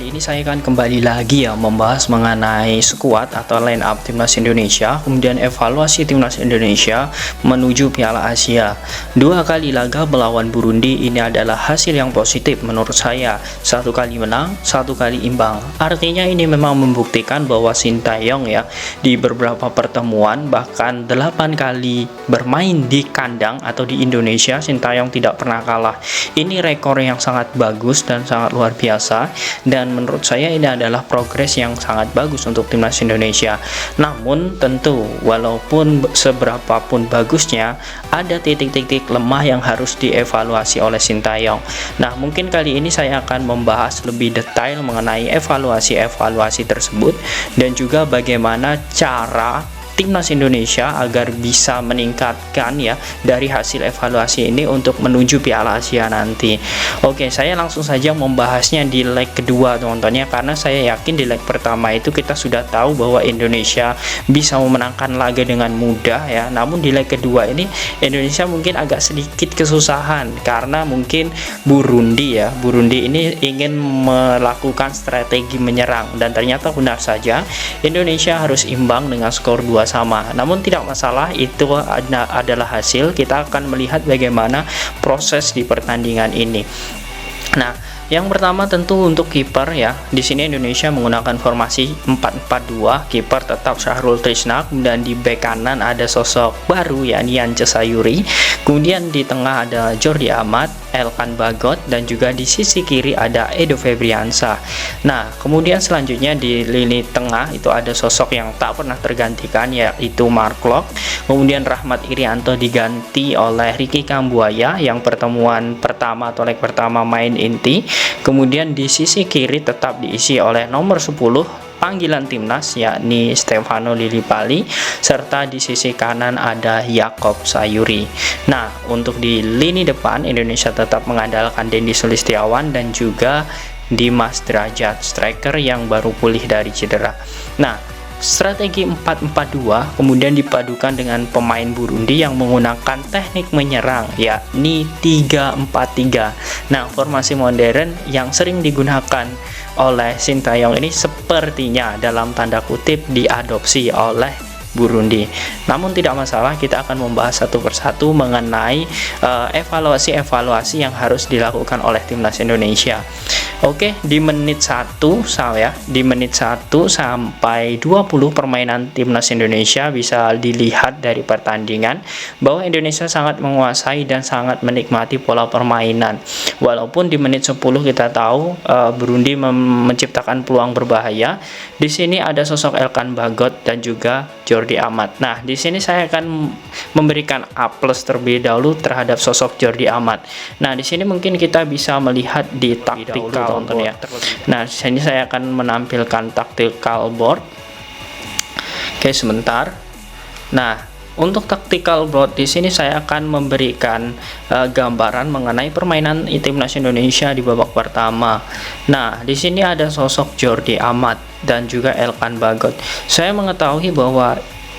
Kali ini saya akan kembali lagi ya membahas mengenai skuad atau line up timnas Indonesia, kemudian evaluasi timnas Indonesia menuju Piala Asia. 2 kali laga melawan Burundi ini adalah hasil yang positif menurut saya. 1 kali menang, 1 kali imbang. Artinya ini memang membuktikan bahwa Sintayong ya di beberapa pertemuan bahkan 8 kali bermain di kandang atau di Indonesia, Sintayong tidak pernah kalah. Ini rekor yang sangat bagus dan sangat luar biasa, dan menurut saya ini adalah progres yang sangat bagus untuk timnas Indonesia. Namun tentu walaupun seberapapun bagusnya, ada titik-titik lemah yang harus dievaluasi oleh Sintayong. Nah, mungkin kali ini saya akan membahas lebih detail mengenai evaluasi tersebut dan juga bagaimana cara timnas Indonesia agar bisa meningkatkan ya dari hasil evaluasi ini untuk menuju Piala Asia nanti. Oke, saya langsung saja membahasnya di leg kedua teman-teman ya, karena saya yakin di leg pertama itu kita sudah tahu bahwa Indonesia bisa memenangkan laga dengan mudah ya. Namun di leg kedua ini Indonesia mungkin agak sedikit kesusahan karena mungkin Burundi ini ingin melakukan strategi menyerang, dan ternyata benar saja Indonesia harus imbang dengan skor 2 sama. Namun tidak masalah, itu adalah hasil. Kita akan melihat bagaimana proses di pertandingan ini. Nah, yang pertama tentu untuk kiper ya. Di sini Indonesia menggunakan formasi 4-4-2. Kiper tetap Syahrul Trisna, kemudian di bek kanan ada sosok baru yakni Yance Sayuri. Kemudian di tengah ada Jordi Amat, Elkan Bagot, dan juga di sisi kiri ada Edo Febriansyah. Nah, kemudian selanjutnya di lini tengah itu ada sosok yang tak pernah tergantikan yaitu Mark Klok. Kemudian Rahmat Irianto diganti oleh Ricky Kambuaya yang pertemuan pertama atau leg pertama main inti. Kemudian di sisi kiri tetap diisi oleh nomor 10 panggilan timnas yakni Stefano Lillipali, serta di sisi kanan ada Yaakob Sayuri. Nah, untuk di lini depan Indonesia tetap mengandalkan Dendi Sulistiawan dan juga Dimas Derajat, striker yang baru pulih dari cedera. Nah, strategi 4-4-2 kemudian dipadukan dengan pemain Burundi yang menggunakan teknik menyerang yakni 3-4-3. Nah, formasi modern yang sering digunakan oleh Sintayong ini sepertinya dalam tanda kutip diadopsi oleh Burundi. Namun tidak masalah, kita akan membahas satu persatu mengenai evaluasi yang harus dilakukan oleh timnas Indonesia. Oke, di menit 1 sampai 20 permainan timnas Indonesia bisa dilihat dari pertandingan bahwa Indonesia sangat menguasai dan sangat menikmati pola permainan. Walaupun di menit 10 kita tahu Burundi menciptakan peluang berbahaya. Di sini ada sosok Elkan Bagot dan juga Jordi Amat. Nah, di sini saya akan memberikan A+ terlebih dahulu terhadap sosok Jordi Amat. Nah, di sini mungkin kita bisa melihat di taktikal ya. Nah, di sini saya akan menampilkan tactical board. Oke, sebentar. Nah, untuk tactical board di sini saya akan memberikan gambaran mengenai permainan timnas Indonesia di babak pertama. Nah, di sini ada sosok Jordi Amat dan juga Elkan Bagot. Saya mengetahui bahwa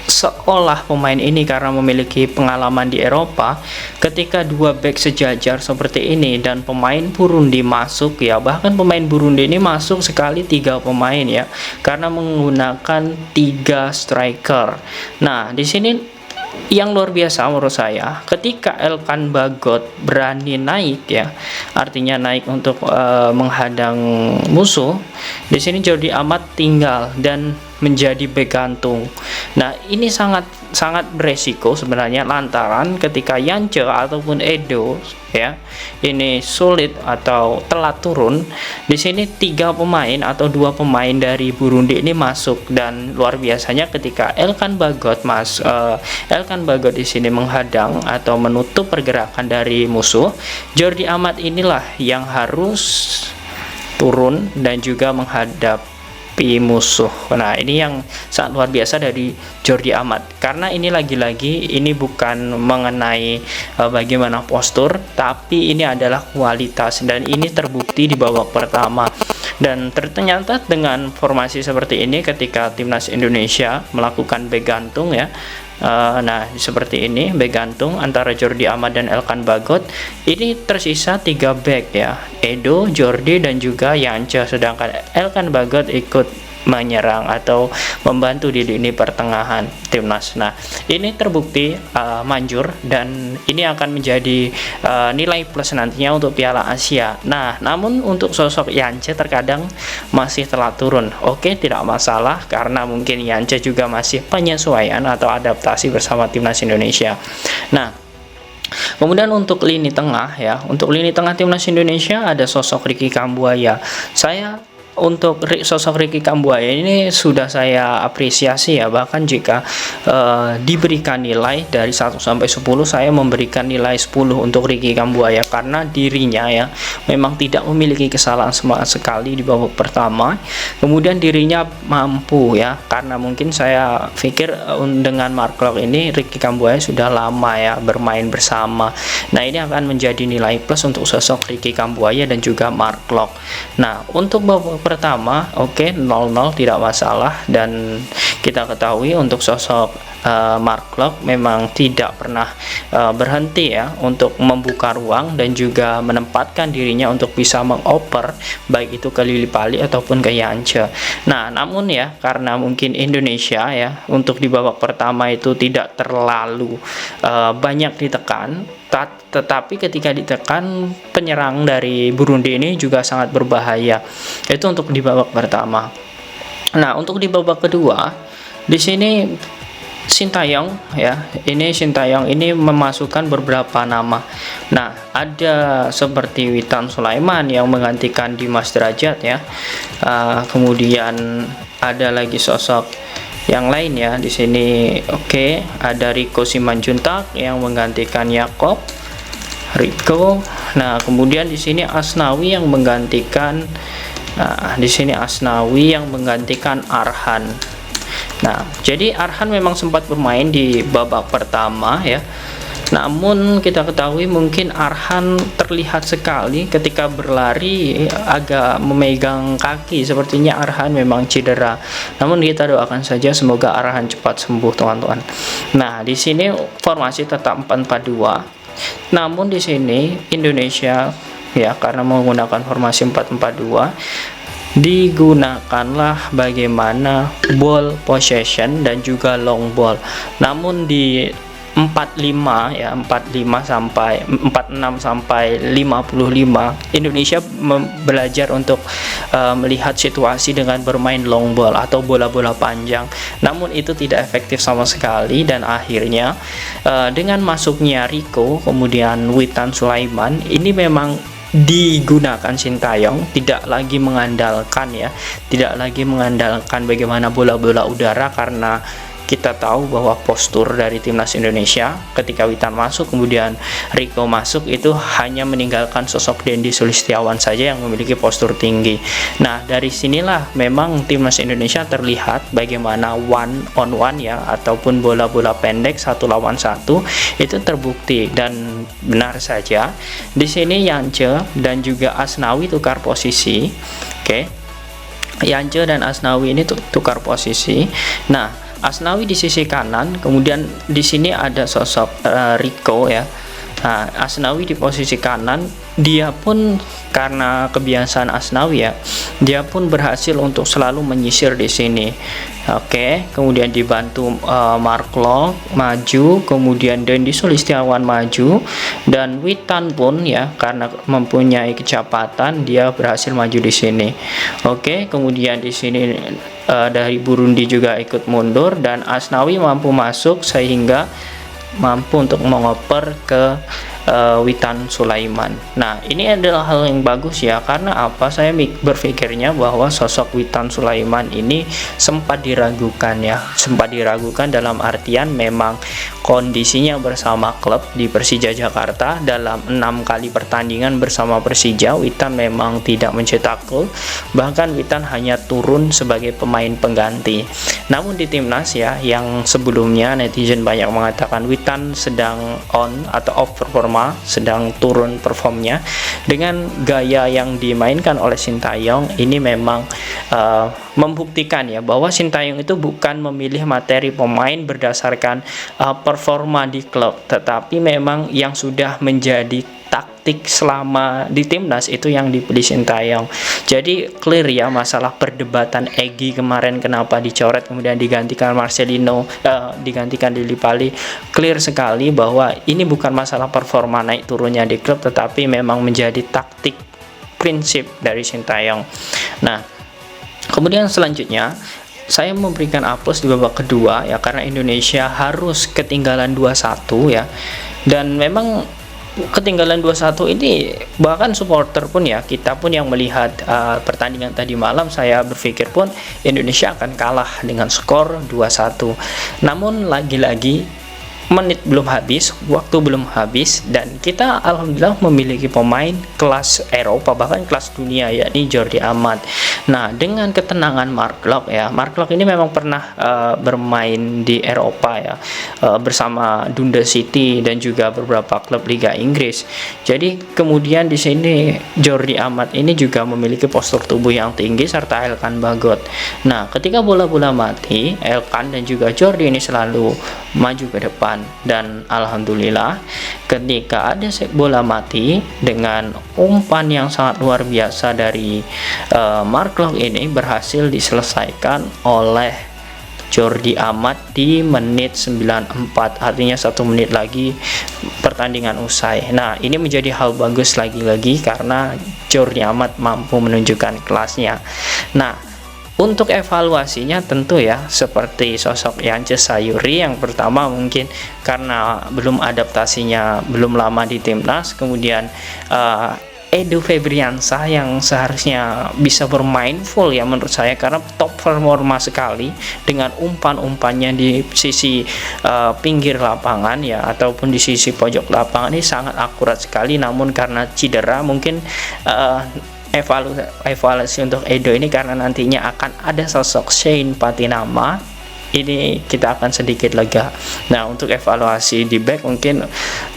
seolah pemain ini karena memiliki pengalaman di Eropa, ketika 2 back sejajar seperti ini dan pemain Burundi masuk ya, bahkan pemain Burundi ini masuk sekali 3 pemain ya, karena menggunakan 3 striker. Nah, di sini yang luar biasa menurut saya ketika Elkan Bagot berani naik ya, artinya naik untuk menghadang musuh. Di sini Jordi Amat tinggal dan menjadi bek gantung. Nah, ini sangat beresiko sebenarnya, lantaran ketika Yance ataupun Edo ya ini sulit atau telat turun, di sini 3 pemain atau 2 pemain dari Burundi ini masuk, dan luar biasanya ketika Elkan Bagot di sini menghadang atau menutup pergerakan dari musuh, Jordi Amat inilah yang harus turun dan juga menghadap musuh. Nah, ini yang sangat luar biasa dari Jordi Amat, karena ini lagi-lagi ini bukan mengenai bagaimana postur, tapi ini adalah kualitas, dan ini terbukti di babak pertama. Dan ternyata dengan formasi seperti ini ketika timnas Indonesia melakukan back gantung ya, nah seperti ini back gantung antara Jordi Amat dan Elkan Bagot, ini tersisa 3 back ya, Edo, Jordi dan juga Yance, sedangkan Elkan Bagot ikut menyerang atau membantu di lini pertengahan timnas. Nah, ini terbukti manjur dan ini akan menjadi nilai plus nantinya untuk Piala Asia. Nah, namun untuk sosok Yance terkadang masih telat turun. Oke, tidak masalah karena mungkin Yance juga masih penyesuaian atau adaptasi bersama timnas Indonesia. Nah, kemudian untuk lini tengah ya, untuk lini tengah timnas Indonesia ada sosok Ricky Kambuaya. Untuk sosok Ricky Kambuaya ini sudah saya apresiasi ya, bahkan jika diberikan nilai dari 1 sampai 10, saya memberikan nilai 10 untuk Ricky Kambuaya karena dirinya ya memang tidak memiliki kesalahan sama sekali di babak pertama. Kemudian dirinya mampu ya, karena mungkin saya pikir dengan Mark Klok ini Ricky Kambuaya sudah lama ya bermain bersama. Nah, ini akan menjadi nilai plus untuk sosok Ricky Kambuaya dan juga Mark Klok. Nah, untuk babak pertama oke, 0-0 tidak masalah, dan kita ketahui untuk sosok Mark Klok memang tidak pernah berhenti ya untuk membuka ruang dan juga menempatkan dirinya untuk bisa mengoper baik itu ke Lili Pali ataupun ke Yance. Nah, namun ya karena mungkin Indonesia ya untuk di babak pertama itu tidak terlalu banyak ditekan, tetapi ketika ditekan penyerang dari Burundi ini juga sangat berbahaya. Itu untuk di babak pertama. Nah, untuk di babak kedua di sini Sintayong ya, ini Sintayong ini memasukkan beberapa nama. Nah, ada seperti Witan Sulaiman yang menggantikan Dimas Derajat ya. Kemudian ada lagi sosok yang lain ya di sini. Oke, ada Rico Simanjuntak yang menggantikan Yakob Rico. Nah, kemudian di sini Asnawi yang menggantikan Arhan. Nah, jadi Arhan memang sempat bermain di babak pertama ya. Namun kita ketahui mungkin Arhan terlihat sekali ketika berlari agak memegang kaki, sepertinya Arhan memang cedera. Namun kita doakan saja semoga Arhan cepat sembuh, teman-teman. Nah, di sini formasi tetap 4-4-2. Namun di sini Indonesia ya karena menggunakan formasi 4-4-2 digunakanlah bagaimana ball possession dan juga long ball. Namun di 45 ya, 46 sampai 55 Indonesia belajar untuk melihat situasi dengan bermain long ball atau bola-bola panjang. Namun itu tidak efektif sama sekali, dan akhirnya dengan masuknya Rico kemudian Witan Sulaiman ini memang digunakan Sintayong, tidak lagi mengandalkan bagaimana bola-bola udara, karena kita tahu bahwa postur dari timnas Indonesia ketika Witan masuk kemudian Rico masuk itu hanya meninggalkan sosok Dendi Sulistiawan saja yang memiliki postur tinggi. Nah, dari sinilah memang timnas Indonesia terlihat bagaimana one on one ya ataupun bola-bola pendek 1 lawan 1 itu terbukti, dan benar saja di sini Yance dan juga Asnawi tukar posisi. Oke. Yance dan Asnawi ini tukar posisi. Nah, Asnawi di sisi kanan, kemudian di sini ada sosok Rico ya. Nah, Asnawi di posisi kanan, dia pun karena kebiasaan Asnawi ya, dia pun berhasil untuk selalu menyisir di sini. Oke, kemudian dibantu Mark Klok maju, kemudian Dendi Sulistiawan maju, dan Witan pun ya karena mempunyai kecepatan dia berhasil maju di sini. Oke, kemudian di sini dari Burundi juga ikut mundur, dan Asnawi mampu masuk sehingga mampu untuk mengoper ke Witan Sulaiman. Nah, ini adalah hal yang bagus ya, karena apa? Saya berpikirnya bahwa sosok Witan Sulaiman ini sempat diragukan ya, sempat diragukan dalam artian memang kondisinya bersama klub di Persija Jakarta dalam 6 kali pertandingan bersama Persija, Witan memang tidak mencetak gol, bahkan Witan hanya turun sebagai pemain pengganti. Namun di timnas ya, yang sebelumnya netizen banyak mengatakan Witan sedang on atau off performa, sedang turun performnya, dengan gaya yang dimainkan oleh Sintayong ini memang membuktikan ya bahwa Sintayong itu bukan memilih materi pemain berdasarkan performa di klub, tetapi memang yang sudah menjadi taktik selama di timnas itu yang dipilih Sintayong. Jadi clear ya masalah perdebatan Egy kemarin kenapa dicoret kemudian digantikan Marcelino, digantikan Lily Pali, clear sekali bahwa ini bukan masalah performa naik turunnya di klub, tetapi memang menjadi taktik prinsip dari Sintayong. Nah, kemudian selanjutnya saya memberikan A+ di babak kedua ya, karena Indonesia harus ketinggalan 2-1 ya. Dan memang ketinggalan 2-1 ini bahkan supporter pun ya, kita pun yang melihat pertandingan tadi malam, saya berpikir pun Indonesia akan kalah dengan skor 2-1. Namun lagi-lagi menit belum habis, waktu belum habis, dan kita alhamdulillah memiliki pemain kelas Eropa bahkan kelas dunia, yakni Jordi Amat. Nah, dengan ketenangan Mark Klok ya, Mark Klok ini memang pernah bermain di Eropa ya, bersama Dundee City dan juga beberapa klub Liga Inggris. Jadi kemudian di sini Jordi Amat ini juga memiliki postur tubuh yang tinggi serta Elkan Bagot. Nah, ketika bola-bola mati, Elkan dan juga Jordi ini selalu maju ke depan. Dan alhamdulillah ketika ada bola mati dengan umpan yang sangat luar biasa dari Mark Klok ini berhasil diselesaikan oleh Jordi Amat di menit 94, artinya 1 menit lagi pertandingan usai. Nah, ini menjadi hal bagus lagi-lagi karena Jordi Amat mampu menunjukkan kelasnya. Nah, untuk evaluasinya tentu ya seperti sosok Yance Sayuri, yang pertama mungkin karena belum adaptasinya belum lama di timnas, kemudian Edo Febriansah yang seharusnya bisa bermain full ya menurut saya, karena top performa sekali dengan umpan-umpannya di sisi pinggir lapangan ya ataupun di sisi pojok lapangan ini sangat akurat sekali. Namun karena cedera mungkin evaluasi untuk Edo ini karena nantinya akan ada sosok Shane Patinama, ini kita akan sedikit lega. Nah, untuk evaluasi di back mungkin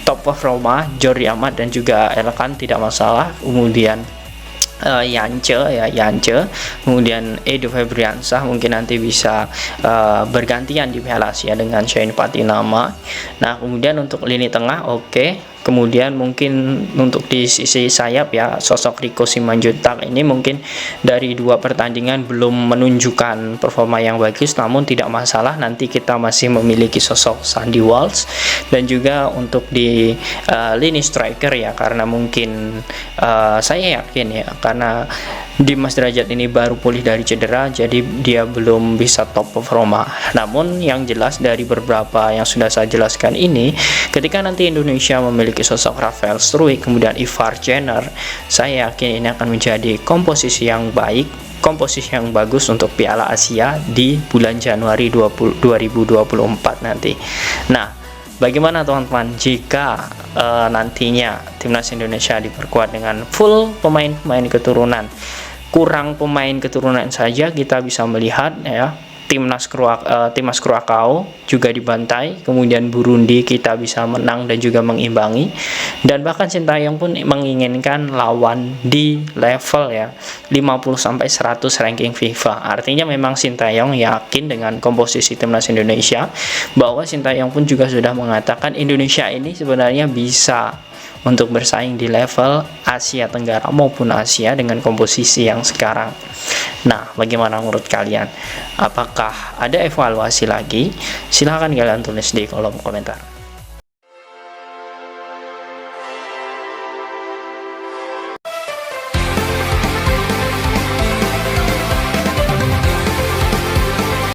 top performa Jordi Amat dan juga Elkan tidak masalah, kemudian Yance, kemudian Edo Febriansah mungkin nanti bisa bergantian di Piala Asia dengan Shane Patinama. Nah, kemudian untuk lini tengah oke. Kemudian mungkin untuk di sisi sayap ya, sosok Rico Simanjuntak ini mungkin dari 2 pertandingan belum menunjukkan performa yang bagus, namun tidak masalah, nanti kita masih memiliki sosok Sandy Walsh. Dan juga untuk di lini striker ya, karena mungkin saya yakin ya, karena Dimas Derajat ini baru pulih dari cedera, jadi dia belum bisa top performa. Namun yang jelas dari beberapa yang sudah saya jelaskan ini, ketika nanti Indonesia memiliki sosok Rafael Struijk, kemudian Ivar Jenner, saya yakin ini akan menjadi komposisi yang baik, komposisi yang bagus untuk Piala Asia di bulan Januari 2024 nanti. Nah, bagaimana teman-teman jika nantinya timnas Indonesia diperkuat dengan full pemain-pemain keturunan? Kurang pemain keturunan saja kita bisa melihat ya, timnas Kruakao juga dibantai, kemudian Burundi kita bisa menang dan juga mengimbangi, dan bahkan Sintayong pun menginginkan lawan di level ya 50-100 ranking FIFA. Artinya memang Sintayong yakin dengan komposisi timnas Indonesia, bahwa Sintayong pun juga sudah mengatakan Indonesia ini sebenarnya bisa untuk bersaing di level Asia Tenggara maupun Asia dengan komposisi yang sekarang. Nah, bagaimana menurut kalian? Apakah ada evaluasi lagi? Silahkan kalian tulis di kolom komentar.